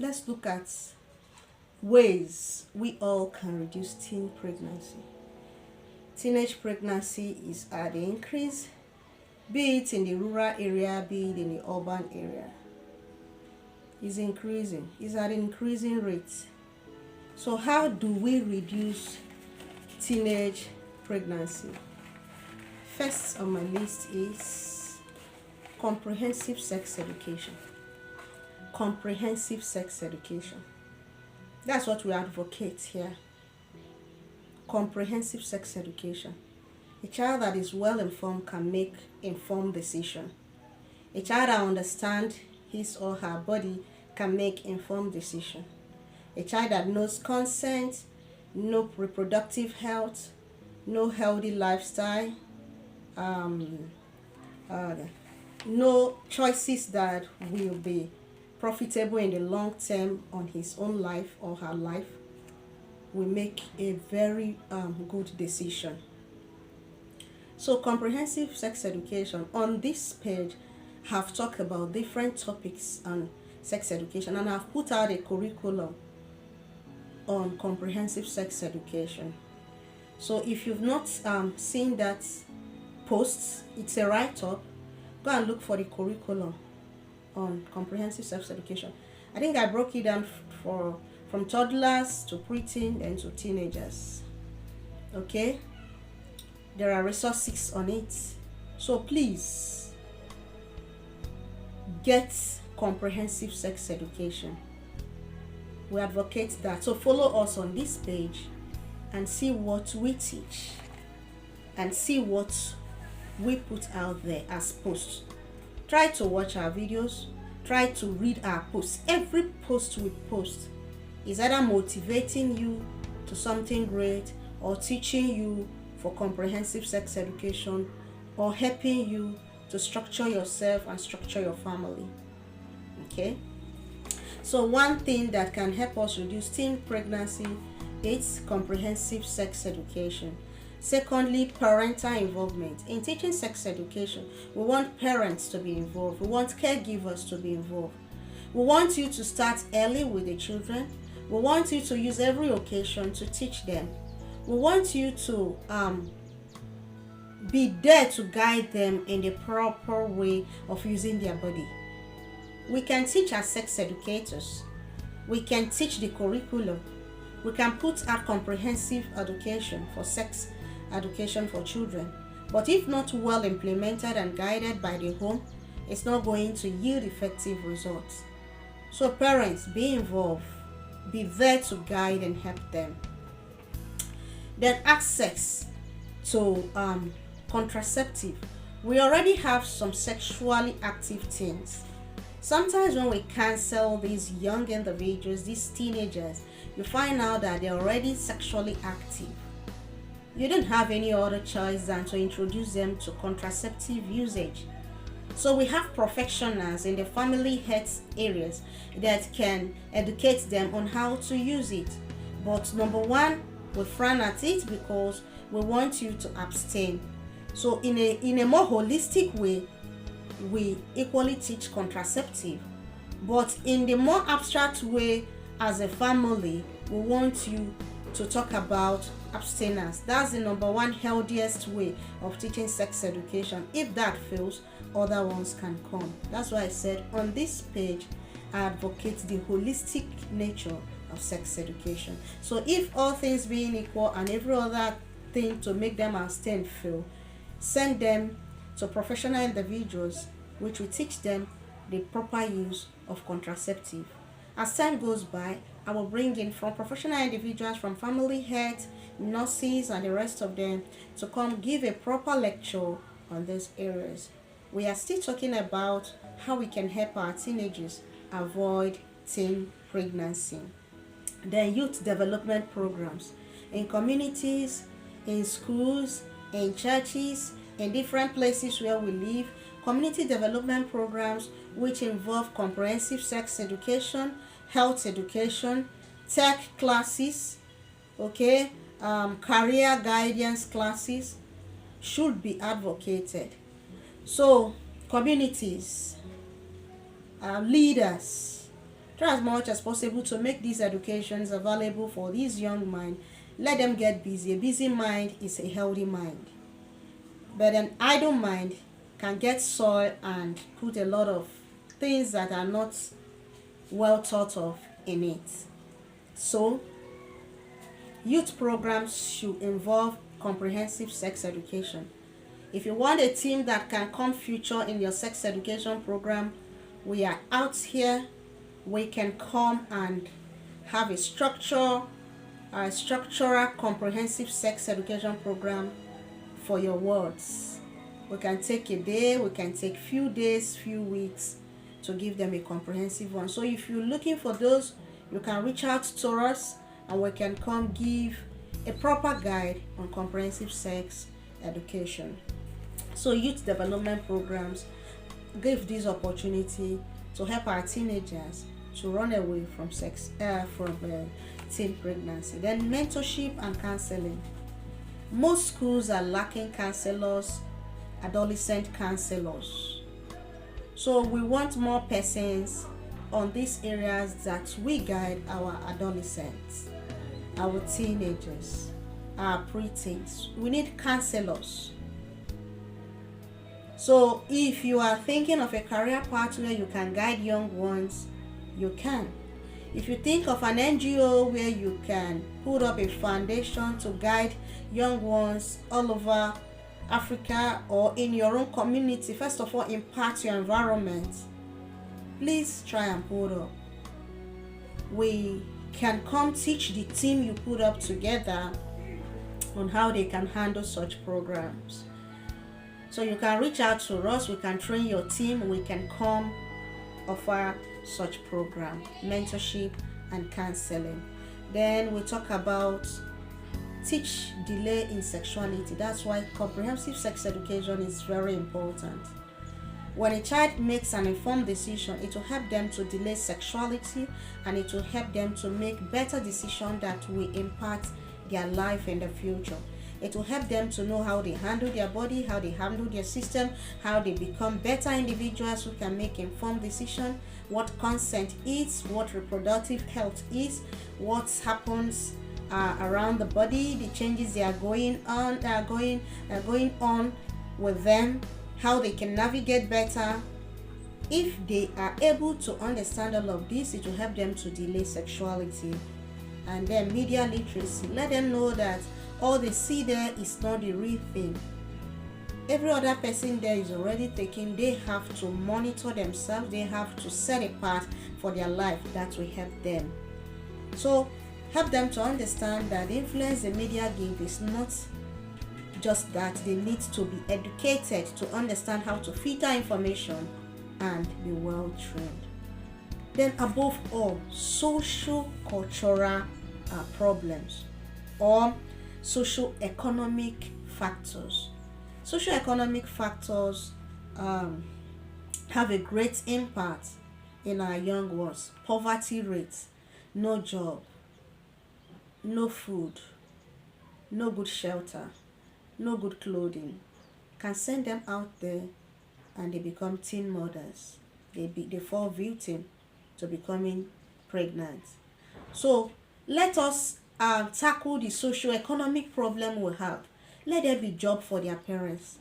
let's look at ways we all can reduce teen pregnancy. Teenage pregnancy is at the increase, be it in the rural area, be it in the urban area. Is increasing, is at an increasing rate. So how do we reduce teenage pregnancy? First on my list is comprehensive sex education. Comprehensive sex education. That's what we advocate here. Comprehensive sex education. A child that is well informed can make informed decision. A child that understands his or her body can make informed decision. A child that knows consent, no reproductive health, no healthy lifestyle, no choices that will be profitable in the long term on his own life or her life, will make a very good decision. So comprehensive sex education, on this page have talked about different topics on sex education, and I've put out a curriculum on comprehensive sex education. So if you've not seen that post, it's a write-up. Go and look for the curriculum on comprehensive sex education. I think I broke it down for from toddlers to preteen and to teenagers. Okay, there are resources on it. So please get comprehensive sex education. We advocate that. So follow us on this page and see what we teach and see what we put out there as posts. Try to watch our videos, try to read our posts. Every post we post is either motivating you to something great or teaching you for comprehensive sex education or helping you to structure yourself and structure your family. Okay? So one thing that can help us reduce teen pregnancy is comprehensive sex education. Secondly, parental involvement. In teaching sex education, we want parents to be involved. We want caregivers to be involved. We want you to start early with the children. We want you to use every occasion to teach them. We want you to be there to guide them in the proper way of using their body. We can teach as sex educators. We can teach the curriculum. We can put out comprehensive education for sex education for children. But if not well implemented and guided by the home, it's not going to yield effective results. So parents, be involved. Be there to guide and help them. Then access to contraceptive. We already have some sexually active teens. Sometimes when we counsel these young individuals, these teenagers, you find out that they're already sexually active. You don't have any other choice than to introduce them to contraceptive usage. So we have professionals in the family health areas that can educate them on how to use it. But number one, we frown at it because we want you to abstain. So in a more holistic way, we equally teach contraceptive. But in the more abstract way, as a family, we want you to talk about abstinence. That's the number one healthiest way of teaching sex education. If that fails, other ones can come. That's why I said on this page, I advocate the holistic nature of sex education. So if all things being equal and every other thing to make them abstain fail, send them to professional individuals which will teach them the proper use of contraceptive. As time goes by, I will bring in from professional individuals from family health, nurses, and the rest of them to come give a proper lecture on these areas. We are still talking about how we can help our teenagers avoid teen pregnancy. Then youth development programs in communities, in schools, in churches, in different places where we live. Community development programs which involve comprehensive sex education, health education, tech classes, okay, career guidance classes should be advocated. So communities, leaders Try as much as possible to make these educations available for these young minds. Let them get busy. A busy mind is a healthy mind. But an idle mind can get soil and put a lot of things that are not well thought of in it. So, youth programs should involve comprehensive sex education. If you want a team that can come future in your sex education program, we are out here. We can come and have a structural, comprehensive sex education program for your wards. We can take a day, we can take few days, few weeks to give them a comprehensive one. So if you're looking for those, you can reach out to us and we can come give a proper guide on comprehensive sex education. So youth development programs give this opportunity to help our teenagers to run away from teen pregnancy. Then mentorship and counseling. Most schools are lacking counselors, adolescent counselors. So we want more persons on these areas that we guide our adolescents, our teenagers, our preteens. We need counselors. So if you are thinking of a career path where you can guide young ones, you can. If you think of an NGO where you can put up a foundation to guide young ones all over Africa or in your own community, first of all, impact your environment, please try and put up. We can come teach the team you put up together on how they can handle such programs. So you can reach out to us, we can train your team, we can come offer such program, mentorship and counseling. Then we talk about teach delay in sexuality. That's why comprehensive sex education is very important. When a child makes an informed decision, it will help them to delay sexuality and it will help them to make better decisions that will impact their life in the future. It will help them to know how they handle their body, how they handle their system, how they become better individuals who can make informed decisions, what consent is, what reproductive health is, what happens around the body, the changes they are going on with them, how they can navigate better. If they are able to understand all of this, it will help them to delay sexuality. And then media literacy, let them know that all they see there is not the real thing. Every other person there is already taken. They have to monitor themselves. They have to set a path for their life that will help them. So help them to understand that the influence the media give is not just that. They need to be educated to understand how to filter information and be well trained. Then above all, social cultural problems or socio-economic factors. Socio-economic factors have a great impact in our young ones. Poverty rates, no job, no food, no good shelter, no good clothing can send them out there and they become teen mothers. They fall victim to becoming pregnant. So let us tackle the socio-economic problem we have. Let there be job for their parents.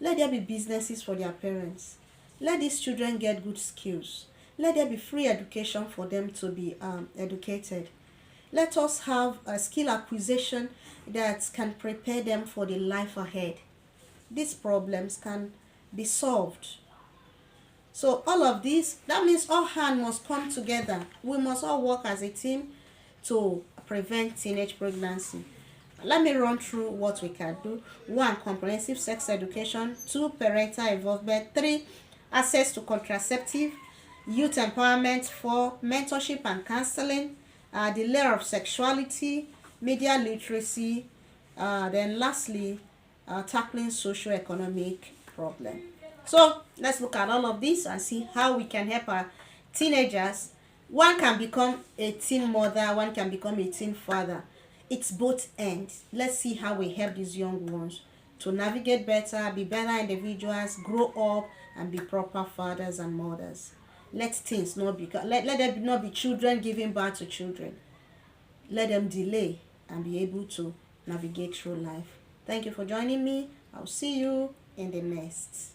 Let there be businesses for their parents. Let these children get good skills. Let there be free education for them to be educated. Let us have a skill acquisition that can prepare them for the life ahead. These problems can be solved. So all of this, that means all hands must come together. We must all work as a team to prevent teenage pregnancy. Let me run through what we can do. 1. Comprehensive sex education. 2. Parental involvement. 3. Access to contraceptive. Youth empowerment. 4. Mentorship and counseling. The layer of sexuality. Media literacy. Then lastly, tackling socio-economic problem. So let's look at all of this and see how we can help our teenagers. One can become a teen mother, one can become a teen father. It's both ends. Let's see how we help these young ones to navigate better, be better individuals, grow up, and be proper fathers and mothers. let things not be, let them not be children giving birth to children. Let them delay and be able to navigate through life. Thank you for joining me. I'll see you in the next.